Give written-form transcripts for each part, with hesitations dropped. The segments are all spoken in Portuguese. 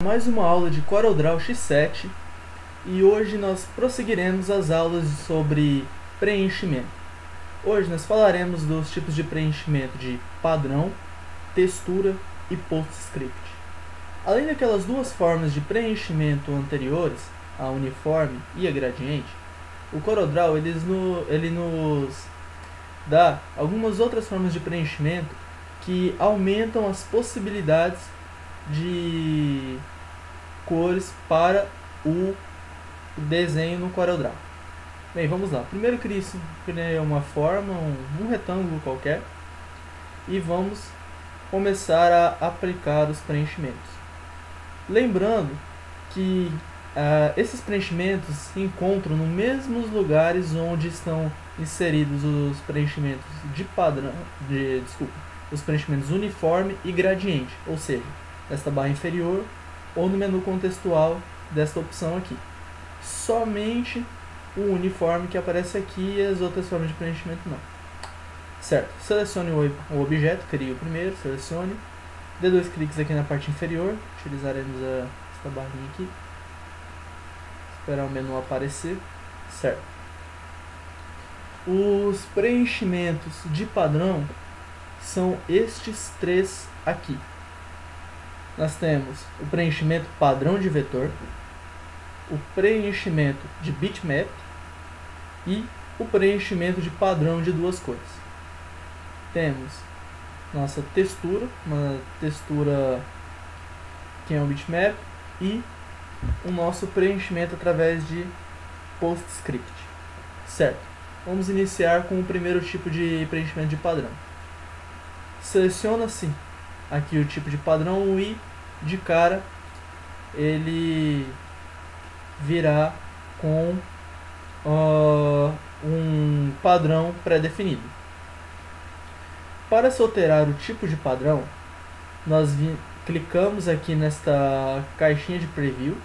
mais uma aula de CorelDRAW X7 e hoje nós prosseguiremos as aulas sobre preenchimento. Hoje nós falaremos dos tipos de preenchimento de padrão, textura e PostScript. Além daquelas duas formas de preenchimento anteriores, a uniforme e a gradiente, o CorelDRAW ele nos dá algumas outras formas de preenchimento que aumentam as possibilidades de cores para o desenho no CorelDRAW. Bem, vamos lá. Primeiro criei uma forma, um retângulo qualquer, e vamos começar a aplicar os preenchimentos. Lembrando que esses preenchimentos se encontram nos mesmos lugares onde estão inseridos os preenchimentos de padrão, os preenchimentos uniforme e gradiente, ou seja, nesta barra inferior ou no menu contextual desta opção aqui. Somente o uniforme que aparece aqui e as outras formas de preenchimento não. Certo, selecione o objeto, crie o primeiro, selecione, dê dois cliques aqui na parte inferior, utilizaremos esta barrinha aqui, esperar o menu aparecer, certo. Os preenchimentos de padrão são estes três aqui. Nós temos o preenchimento padrão de vetor, o preenchimento de bitmap e o preenchimento de padrão de duas cores. Temos nossa textura, uma textura que é um bitmap, e o nosso preenchimento através de PostScript. Certo, vamos iniciar com o primeiro tipo de preenchimento de padrão. Seleciona-se aqui o tipo de padrão e de cara ele virá com um padrão pré-definido. Para se alterar o tipo de padrão, nós clicamos aqui nesta caixinha de preview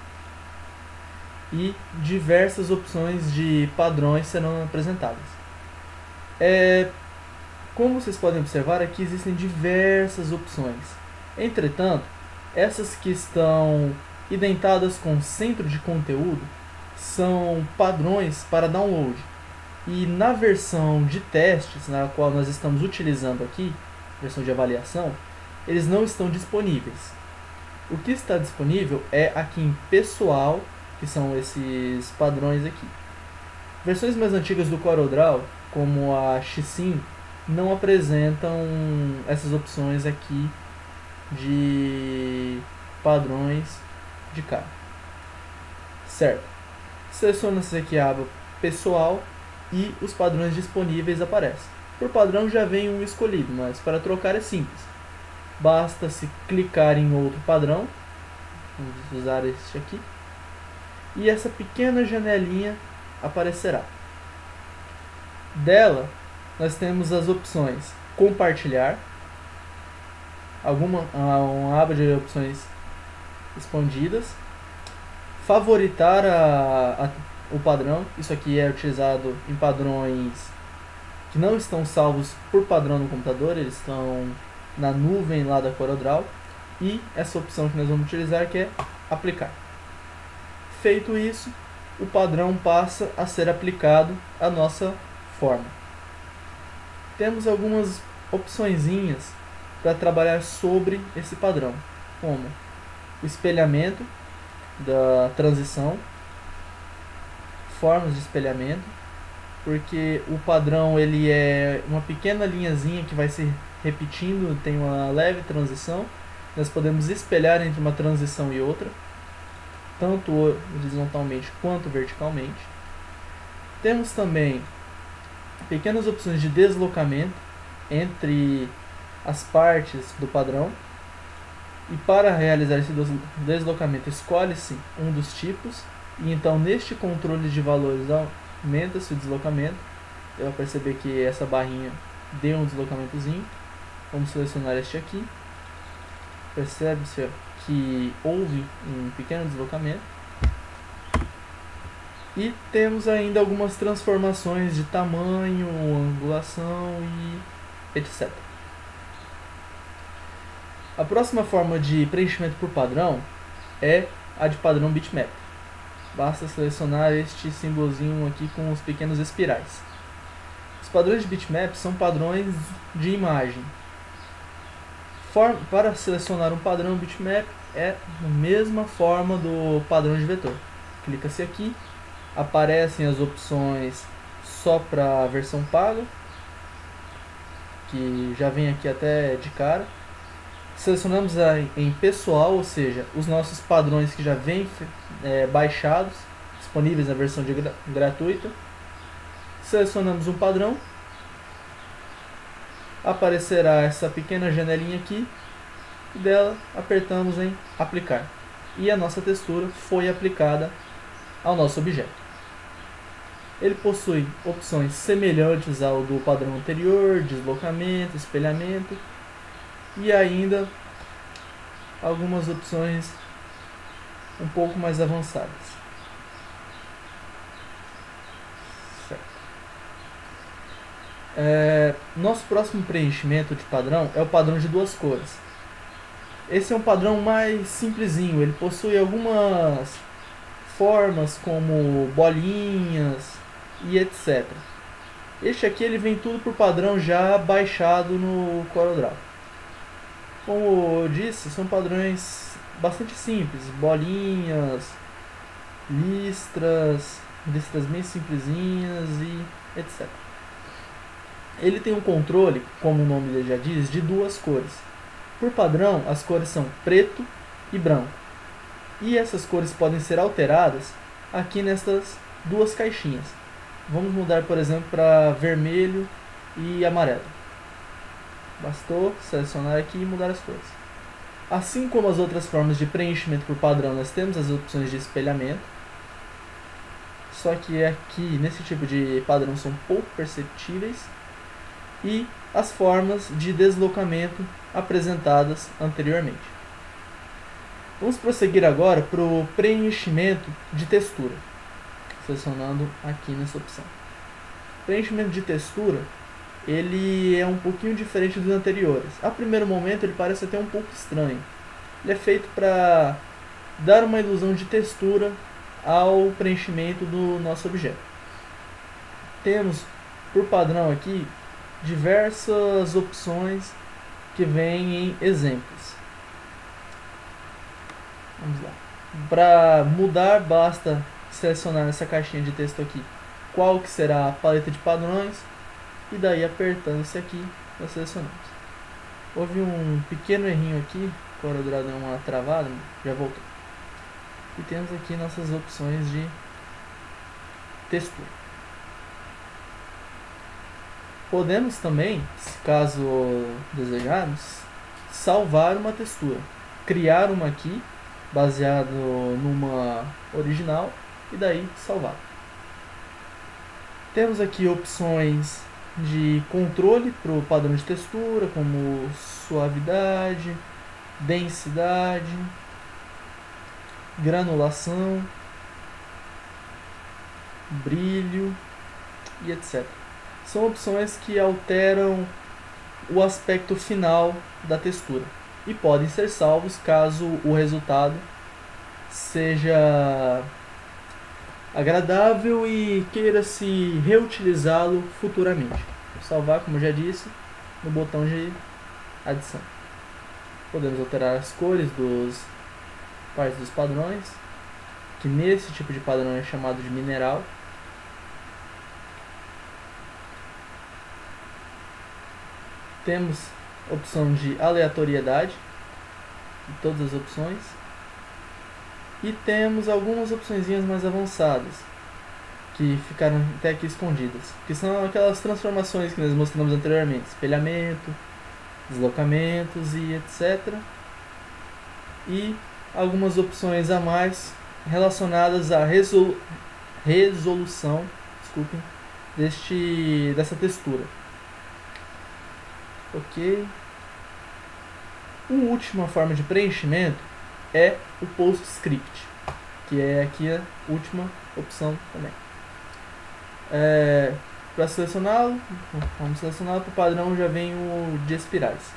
e diversas opções de padrões serão apresentadas. Como vocês podem observar, aqui existem diversas opções. Entretanto, essas que estão indentadas com centro de conteúdo são padrões para download. E na versão de testes, na qual nós estamos utilizando aqui, versão de avaliação, eles não estão disponíveis. O que está disponível é aqui em pessoal, que são esses padrões aqui. Versões mais antigas do CorelDRAW, como a X5, não apresentam essas opções aqui de padrões de cara. Certo. Seleciona-se aqui a aba pessoal e os padrões disponíveis aparecem. Por padrão já vem um escolhido, mas para trocar é simples. Basta se clicar em outro padrão, vamos usar este aqui, e essa pequena janelinha aparecerá. Dela nós temos as opções compartilhar, uma aba de opções expandidas, favoritar o padrão. Isso aqui é utilizado em padrões que não estão salvos por padrão no computador, eles estão na nuvem lá da CorelDRAW, e essa opção que nós vamos utilizar, que é aplicar. Feito isso, o padrão passa a ser aplicado à nossa forma. Temos algumas opçõezinhas para trabalhar sobre esse padrão, como o espelhamento da transição, formas de espelhamento, porque o padrão ele é uma pequena linhazinha que vai se repetindo, tem uma leve transição, nós podemos espelhar entre uma transição e outra, tanto horizontalmente quanto verticalmente. Temos também pequenas opções de deslocamento entre as partes do padrão, e para realizar esse deslocamento escolhe-se um dos tipos, e então neste controle de valores aumenta-se o deslocamento. Eu vou perceber que essa barrinha deu um deslocamentozinho. Vamos selecionar este aqui, percebe-se que houve um pequeno deslocamento. E temos ainda algumas transformações de tamanho, angulação e etc. A próxima forma de preenchimento por padrão é a de padrão bitmap. Basta selecionar este símbolozinho aqui com os pequenos espirais. Os padrões de bitmap são padrões de imagem. Para selecionar um padrão bitmap é a mesma forma do padrão de vetor. Clica-se aqui, aparecem as opções só para a versão paga, que já vem aqui até de cara. Selecionamos em pessoal, ou seja, os nossos padrões que já vêm baixados, disponíveis na versão gratuita. Selecionamos um padrão, aparecerá essa pequena janelinha aqui, e dela apertamos em aplicar. E a nossa textura foi aplicada ao nosso objeto. Ele possui opções semelhantes ao do padrão anterior, deslocamento, espelhamento, e ainda algumas opções um pouco mais avançadas. Nosso próximo preenchimento de padrão é o padrão de duas cores. Esse é um padrão mais simplesinho, ele possui algumas formas como bolinhas e etc. Este aqui ele vem tudo por padrão já baixado no CorelDRAW. Como eu disse, são padrões bastante simples, bolinhas, listras bem simplesinhas e etc. Ele tem um controle, como o nome dele já diz, de duas cores. Por padrão, as cores são preto e branco. E essas cores podem ser alteradas aqui nestas duas caixinhas. Vamos mudar, por exemplo, para vermelho e amarelo. Bastou selecionar aqui e mudar as cores. Assim como as outras formas de preenchimento por padrão, nós temos as opções de espelhamento. Só que aqui, nesse tipo de padrão, são pouco perceptíveis. E as formas de deslocamento apresentadas anteriormente. Vamos prosseguir agora para o preenchimento de textura, selecionando aqui nessa opção. Preenchimento de textura, ele é um pouquinho diferente dos anteriores. A primeiro momento ele parece até um pouco estranho. Ele é feito para dar uma ilusão de textura ao preenchimento do nosso objeto. Temos por padrão aqui diversas opções que vêm em exemplos. Vamos lá. Para mudar, basta selecionar nessa caixinha de texto aqui qual que será a paleta de padrões e daí apertando esse aqui nós selecionamos. Houve um pequeno errinho aqui, o CorelDRAW deu uma travada, já voltou. E temos aqui nossas opções de textura. Podemos também, caso desejarmos, salvar uma textura, criar uma aqui, baseado numa original, e daí salvar. Temos aqui opções de controle para o padrão de textura, como suavidade, densidade, granulação, brilho e etc. São opções que alteram o aspecto final da textura e podem ser salvos caso o resultado seja agradável e queira-se reutilizá-lo futuramente. Vou salvar, como já disse, no botão de adição. Podemos alterar as cores dos partes dos padrões, que nesse tipo de padrão é chamado de mineral. Temos opção de aleatoriedade, de todas as opções. E temos algumas opções mais avançadas, que ficaram até aqui escondidas, que são aquelas transformações que nós mostramos anteriormente, espelhamento, deslocamentos e etc. E algumas opções a mais relacionadas à resolução, dessa textura. Ok. A última forma de preenchimento é o PostScript, que é aqui a última opção também. Para selecioná-lo, vamos selecioná-lo. Para o padrão já vem o de espirais.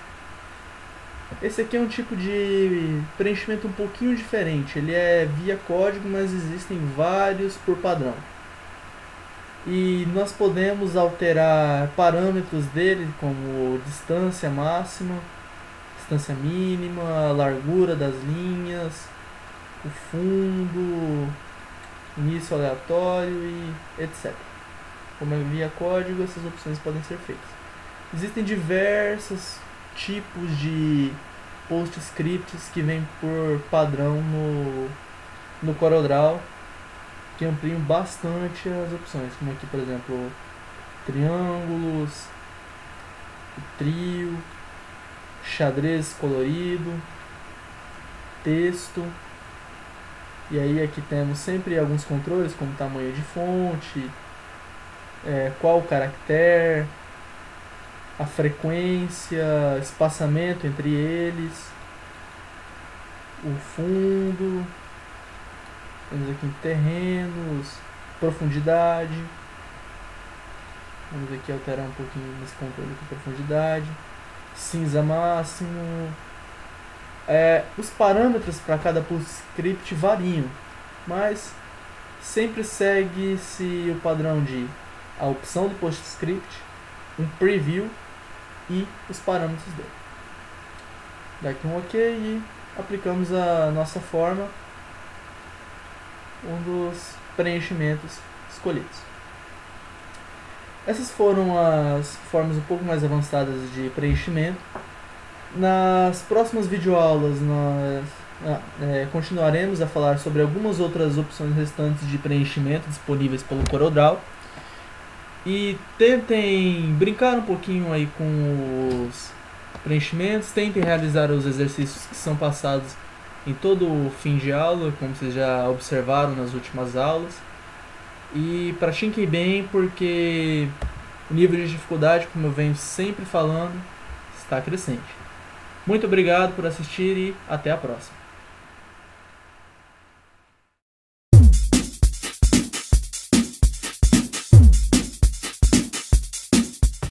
Esse aqui é um tipo de preenchimento um pouquinho diferente. Ele é via código, mas existem vários por padrão. E nós podemos alterar parâmetros dele, como distância máxima, distância mínima, largura das linhas, o fundo, início aleatório e etc. Como é via código, essas opções podem ser feitas. Existem diversos tipos de PostScripts que vêm por padrão no CorelDRAW, que ampliam bastante as opções, como aqui, por exemplo, triângulos, trio, xadrez colorido, texto. E aí aqui temos sempre alguns controles, como tamanho de fonte, qual o caractere, a frequência, espaçamento entre eles, o fundo. Temos aqui terrenos, profundidade. Vamos aqui alterar um pouquinho nesse controle de profundidade. Cinza máximo. Os parâmetros para cada PostScript variam, mas sempre segue-se o padrão de a opção do PostScript, um preview e os parâmetros dele. Daqui um OK e aplicamos a nossa forma, um dos preenchimentos escolhidos. Essas foram as formas um pouco mais avançadas de preenchimento. Nas próximas videoaulas nós continuaremos a falar sobre algumas outras opções restantes de preenchimento disponíveis pelo CorelDRAW. E tentem brincar um pouquinho aí com os preenchimentos, tentem realizar os exercícios que são passados em todo o fim de aula, como vocês já observaram nas últimas aulas. E pratiquem bem, porque o nível de dificuldade, como eu venho sempre falando, está crescente. Muito obrigado por assistir e até a próxima.